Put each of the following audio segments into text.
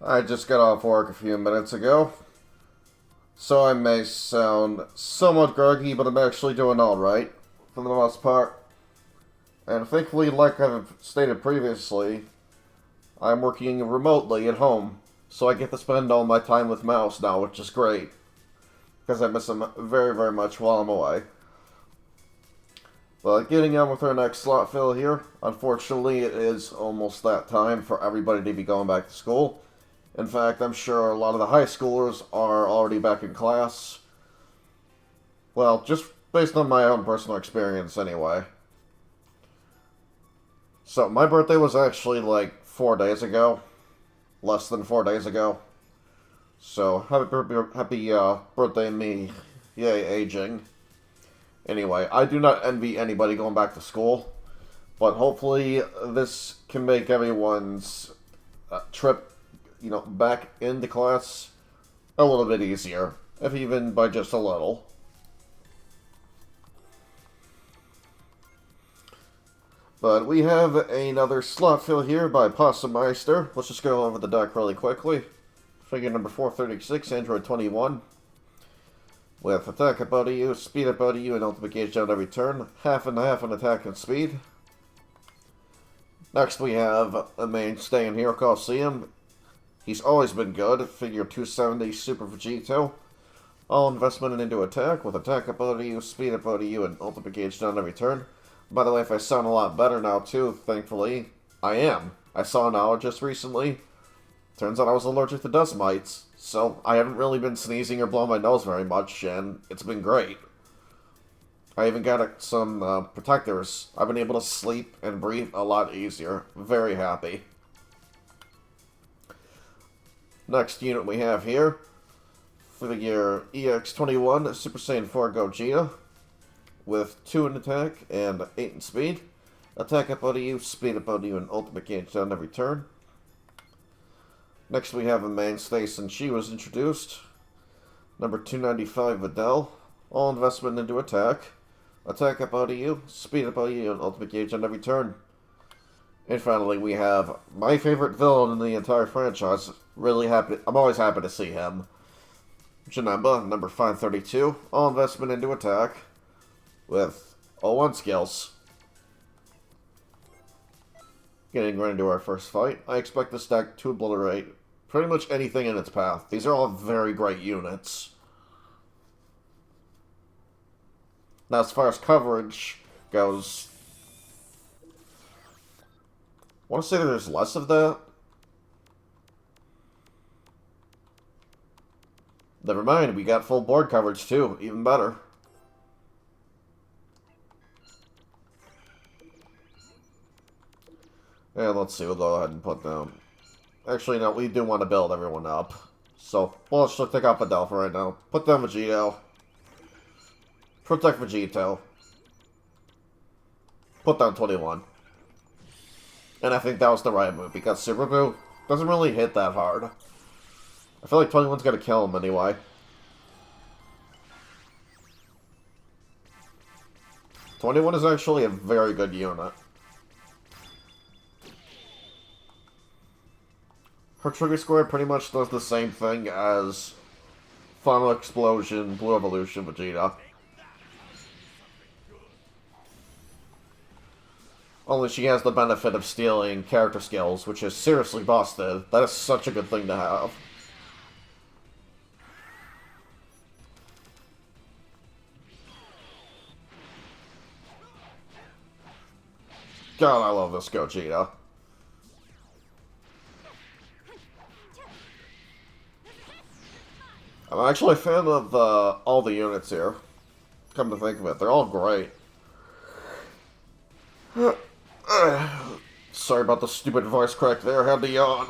I just got off work a few minutes ago, so I may sound somewhat groggy, but I'm actually doing alright, for the most part. And thankfully, like I've stated previously, I'm working remotely at home, so I get to spend all my time with Mouse now, which is great, because I miss him very, very much while I'm away. But getting on with our next slot fill here, unfortunately, it is almost that time for everybody to be going back to school. In fact, I'm sure a lot of the high schoolers are already back in class. Well, just based on my own personal experience, anyway. So, my birthday was actually like 4 days ago. Less than 4 days ago. So, happy birthday me. Yay, aging. Anyway, I do not envy anybody going back to school. But hopefully, this can make everyone's trip back into class a little bit easier, if even by just a little. But we have another slot fill here by Possummiester. Let's just go over the deck really quickly. Figure number 436, Android 21. With attack about you, speed about you, and ultimate gauge down every turn. Half and half on attack and speed. Next we have a mainstay in Hero Coliseum. He's always been good. Figure 270, Super Vegito. All investment into attack, with attack ability, you, speed ability, you, and ultimate gauge down every turn. By the way, if I sound a lot better now too, thankfully, I am. I saw an allergist recently. Turns out I was allergic to dust mites, so I haven't really been sneezing or blowing my nose very much, and it's been great. I even got some protectors. I've been able to sleep and breathe a lot easier. Very happy. Next unit we have here, figure EX21 Super Saiyan 4 Gogeta, with 2 in attack and 8 in speed. Attack ability you, speed ability you, and ultimate gauge down every turn. Next we have a mainstay since she was introduced. Number 295 Videl. All investment into attack. Attack ability you, speed ability you, and ultimate gauge on every turn. And finally we have my favorite villain in the entire franchise. I'm always happy to see him. Janemba, number 532. All investment into attack. With 01 skills. Getting right into our first fight. I expect this deck to obliterate pretty much anything in its path. These are all very great units. Now, as far as coverage goes, I want to say that there's less of that. Never mind, we got full board coverage too. Even better. And let's see, we'll go ahead and put them. Actually, no, we do want to build everyone up. So, well, let's just take out Videl for right now. Put down Vegito. Protect Vegito. Put down 21. And I think that was the right move, because Super Boo doesn't really hit that hard. I feel like 21's gonna kill him anyway. "21 is actually a very good unit. Her trigger square pretty much does the same thing as Final Explosion, Blue Evolution, Vegeta. Only she has the benefit of stealing character skills, which is seriously busted. That is such a good thing to have. God, I love this Gogeta. I'm actually a fan of all the units here. Come to think of it, they're all great. Sorry about the stupid voice crack there, had to yawn.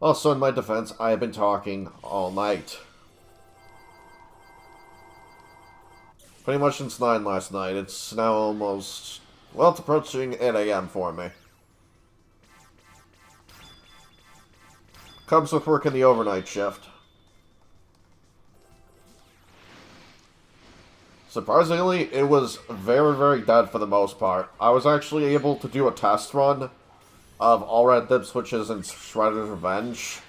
Also, in my defense, I have been talking all night. Pretty much since 9 last night. It's now almost... well, it's approaching 8 AM for me. Comes with working the overnight shift. Surprisingly, it was very, very dead for the most part. I was actually able to do a test run of All Red Dip Switches and Shredder's Revenge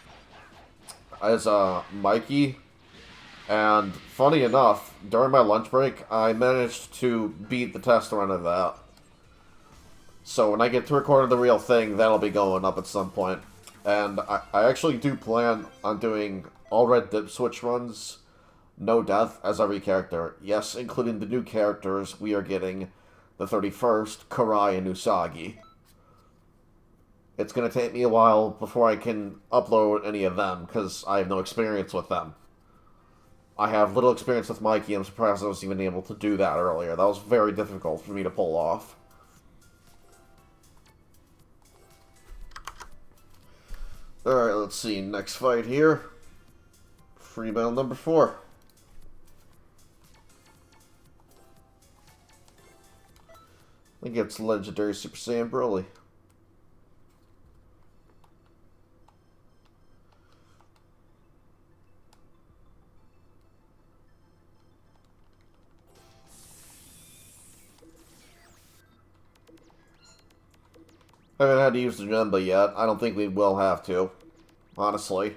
as Mikey. And funny enough, during my lunch break, I managed to beat the test run of that. So when I get to record the real thing, that'll be going up at some point. And I actually do plan on doing All Red Dip Switch runs, no death, as every character. Yes, including the new characters we are getting, the 31st, Karai and Usagi. It's going to take me a while before I can upload any of them, because I have no experience with them. I have little experience with Mikey, and I'm surprised I was even able to do that earlier. That was very difficult for me to pull off. Alright, let's see. Next fight here. Free battle number 4. I think it's Legendary Super Saiyan Broly. I haven't had to use the Jumba yet. I don't think we will have to, honestly.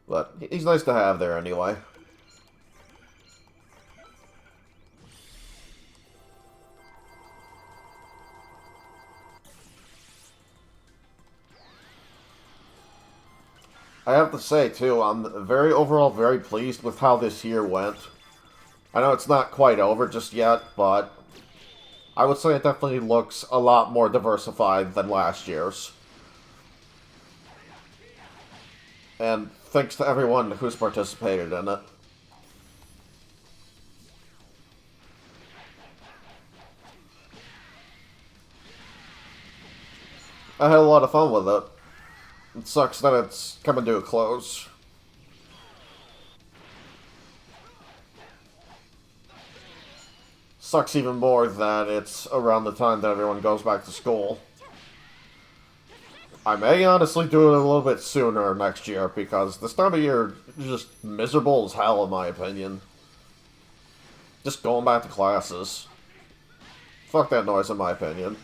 But he's nice to have there anyway. I have to say, too, I'm overall very pleased with how this year went. I know it's not quite over just yet, but I would say it definitely looks a lot more diversified than last year's. And thanks to everyone who's participated in it. I had a lot of fun with it. It sucks that it's coming to a close. Sucks even more that it's around the time that everyone goes back to school. I may honestly do it a little bit sooner next year, because this time of year is just miserable as hell, in my opinion. Just going back to classes. Fuck that noise, in my opinion.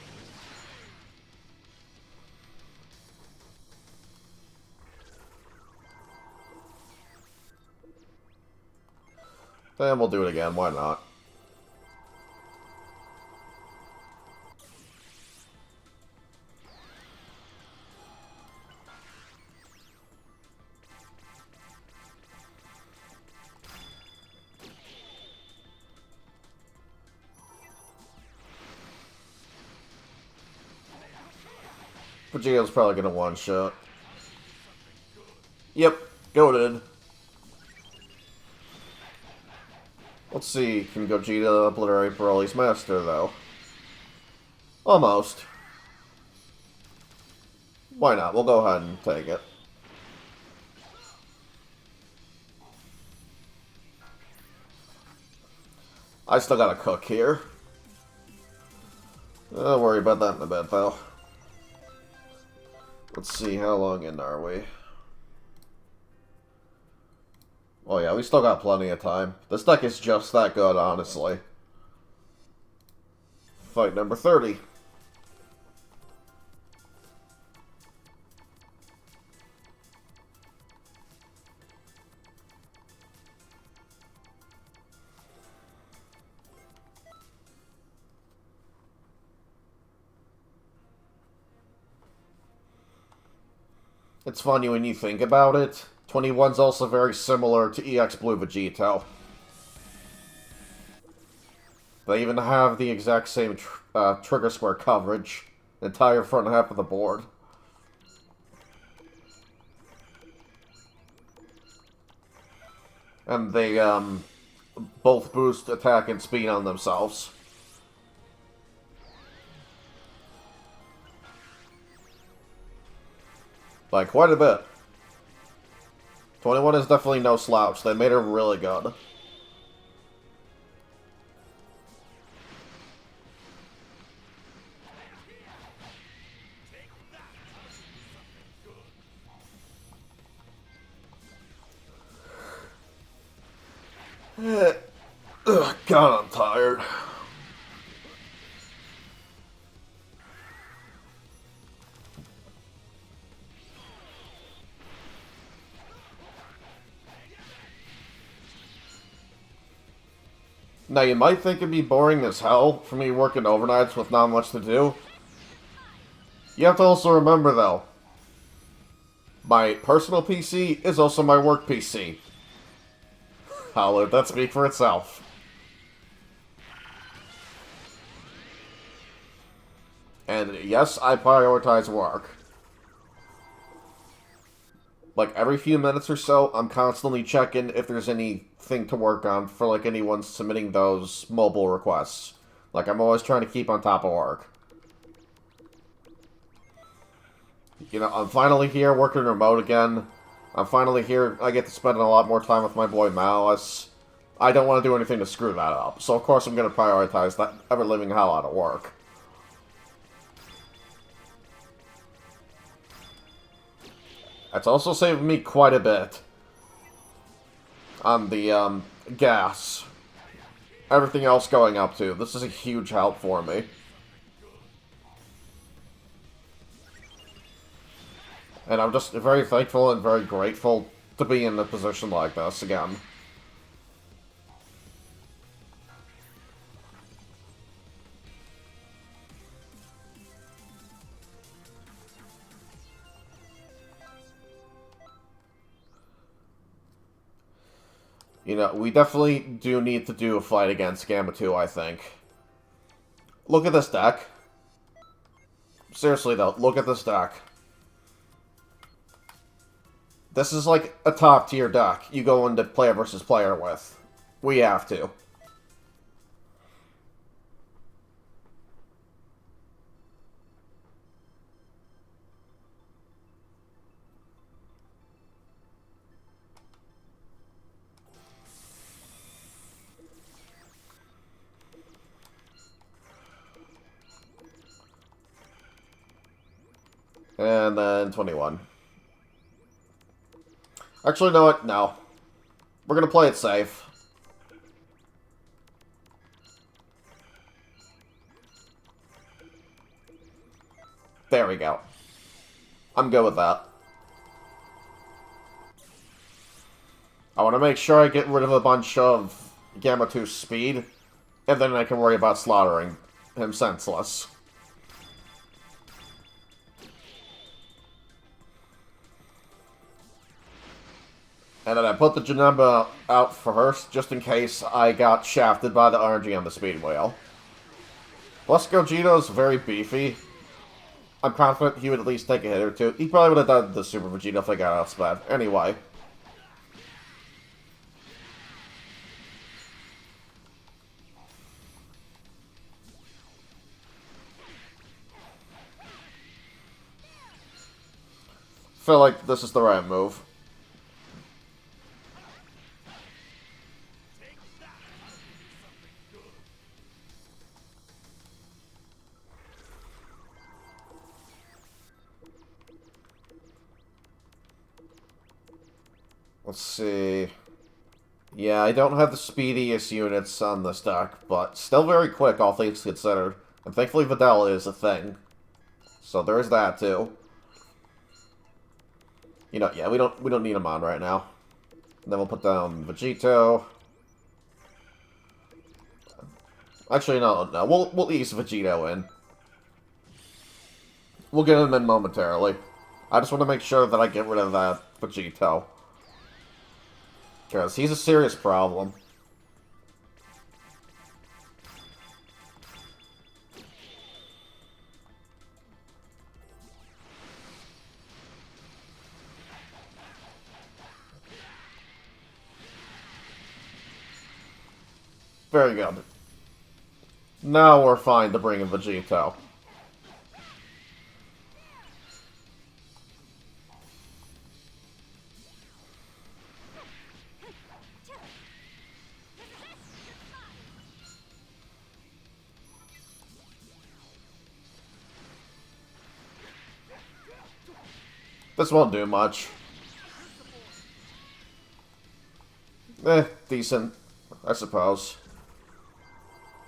Then we'll do it again, why not? Vegeta's probably gonna one-shot. Yep, goated. Let's see, can Gogeta obliterate Broly's master, though? Almost. Why not? We'll go ahead and take it. I still gotta cook here. Don't worry about that in a bit, though. Let's see, how long in are we? Oh yeah, we still got plenty of time. This deck is just that good, honestly. Fight number 30. It's funny when you think about it. 21's also very similar to EX Blue Vegito. They even have the exact same trigger square coverage. The entire front half of the board. And they both boost attack and speed on themselves. By quite a bit. 21 is definitely no slouch. They made her really good. God, I'm tired. Now, you might think it'd be boring as hell for me working overnights with not much to do. You have to also remember, though, my personal PC is also my work PC. I'll let that speak for itself. And yes, I prioritize work. Like, every few minutes or so, I'm constantly checking if there's anything to work on for, like, anyone submitting those mobile requests. Like, I'm always trying to keep on top of work. You know, I'm finally here working remote again. I'm finally here. I get to spend a lot more time with my boy Malice. I don't want to do anything to screw that up. So, of course, I'm going to prioritize that ever-living hell out of work. It's also saved me quite a bit on the gas. Everything else going up too. This is a huge help for me. And I'm just very thankful and very grateful to be in a position like this again. You know, we definitely do need to do a fight against Gamma 2, I think. Look at this deck. Seriously, though, look at this deck. This is like a top-tier deck you go into player versus player with. We have to. And then 21. Actually, no, no. We're gonna play it safe. There we go. I'm good with that. I want to make sure I get rid of a bunch of Gamma 2's speed, and then I can worry about slaughtering him senseless. And then I put the Janemba out first, just in case I got shafted by the RNG on the speed wheel. Plus, Gogeto's very beefy. I'm confident he would at least take a hit or two. He probably would have done the Super Vegeta if I got outsped. Anyway. Feel like this is the right move. Let's see. Yeah, I don't have the speediest units on this deck, but still very quick, all things considered. And thankfully Videl is a thing. So there's that too. You know, yeah, we don't need him on right now. And then we'll put down Vegito. Actually, no, we'll ease Vegito in. We'll get him in momentarily. I just want to make sure that I get rid of that Vegito. Because he's a serious problem. Very good. Now we're fine to bring in Vegito. This won't do much. Decent. I suppose.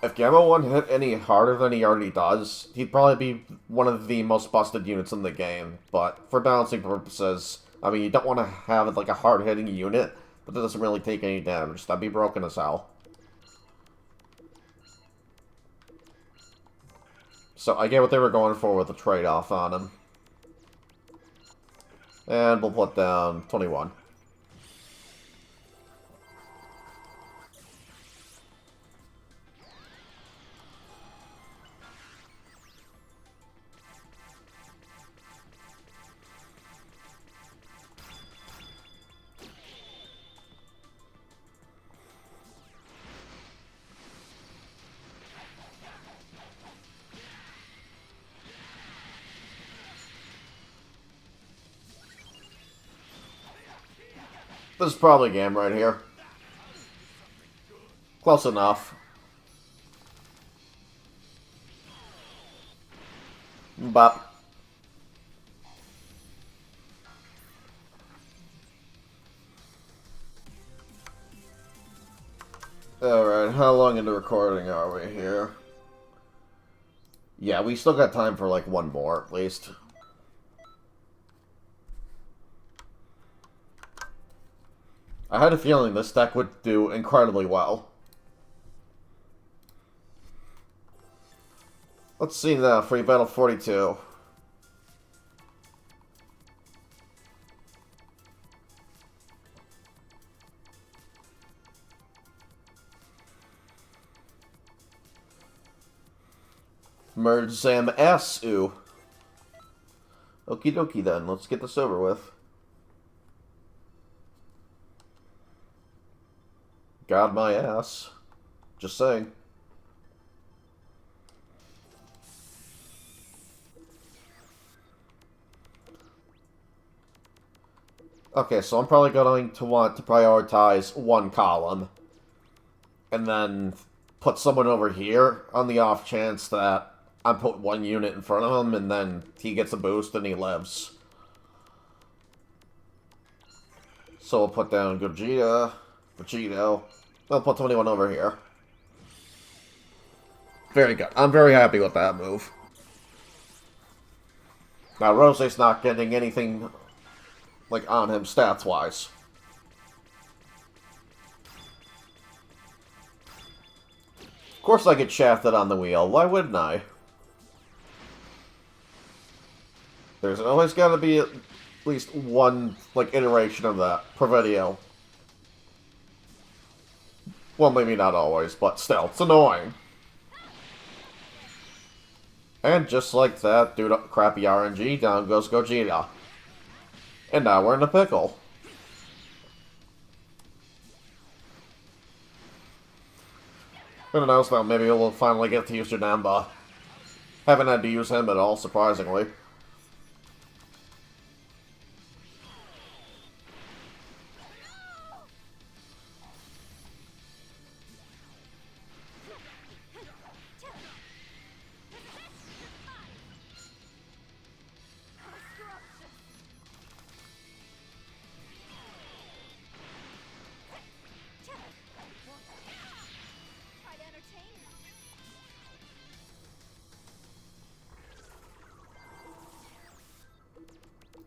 If Gamma 1 hit any harder than he already does, he'd probably be one of the most busted units in the game. But for balancing purposes, I mean, you don't want to have like a hard-hitting unit, but that doesn't really take any damage. That'd be broken as hell. So I get what they were going for with the trade-off on him. And we'll put down 21. This is probably a game right here. Close enough. Bop. Alright, how long into recording are we here? Yeah, we still got time for like one more, at least. I had a feeling this deck would do incredibly well. Let's see now, Free Battle 42. Merge Sam S. Ooh. Okie dokie then, let's get this over with. God my ass. Just saying. Okay, so I'm probably going to want to prioritize one column. And then put someone over here on the off chance that I put one unit in front of him and then he gets a boost and he lives. So we'll put down Gogeta, Vegito. We'll put 21 over here. Very good. I'm very happy with that move. Now, Rose's not getting anything, like, on him stats-wise. Of course I get shafted on the wheel. Why wouldn't I? There's always got to be at least one, like, iteration of that per video. Well, maybe not always, but still, it's annoying. And just like that, due to crappy RNG, down goes Gogeta. And now we're in a pickle. Who knows though, maybe we'll finally get to use Janemba. Haven't had to use him at all, surprisingly.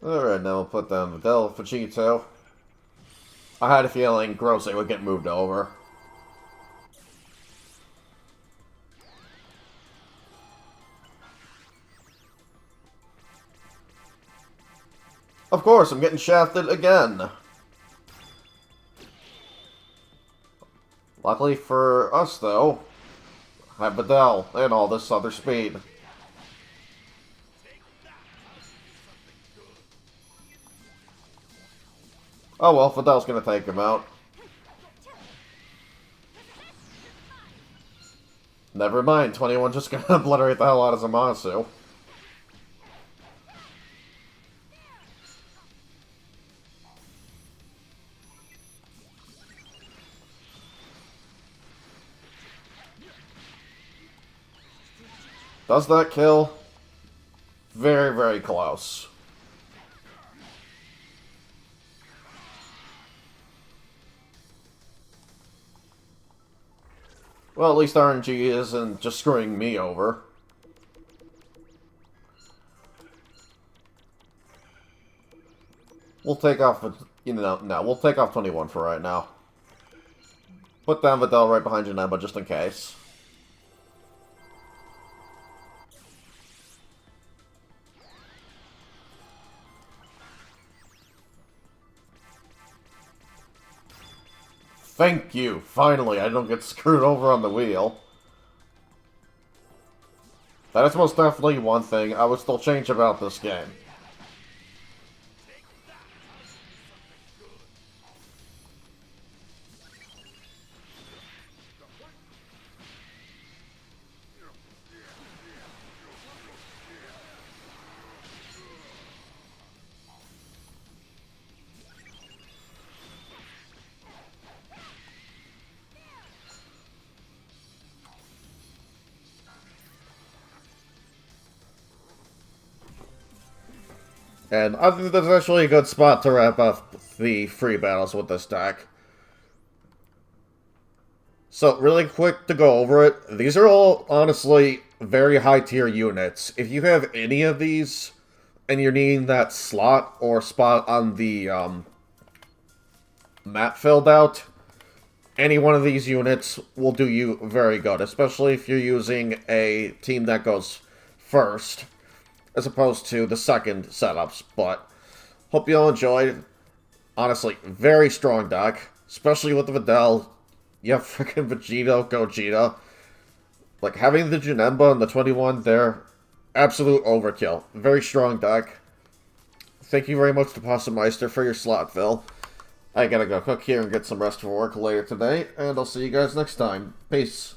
Alright, now we'll put down Videl, Vegito. I had a feeling Grosse would get moved over. Of course, I'm getting shafted again. Luckily for us, though, I have Videl and all this other speed. Oh well, Fidel's gonna take him out. Never mind, 21 just gonna obliterate the hell out of Zamasu. Does that kill? Very, very close. Well, at least RNG isn't just screwing me over. We'll take off, we'll take off 21 for right now. Put down Vidal right behind Janemba just in case. Thank you! Finally, I don't get screwed over on the wheel. That is most definitely one thing I would still change about this game. And I think that's actually a good spot to wrap up the free battles with this deck. So, really quick to go over it. These are all, honestly, very high-tier units. If you have any of these, and you're needing that slot or spot on the map filled out, any one of these units will do you very good, especially if you're using a team that goes first, as opposed to the second setups. But hope you all enjoyed. Honestly, very strong deck, especially with the Vidal. You have freaking Vegeta, Gogeta. Like, having the Janemba and the 21 there, absolute overkill. Very strong deck. Thank you very much to Possummiester for your slot fill. I gotta go cook here and get some rest for work later today, and I'll see you guys next time. Peace.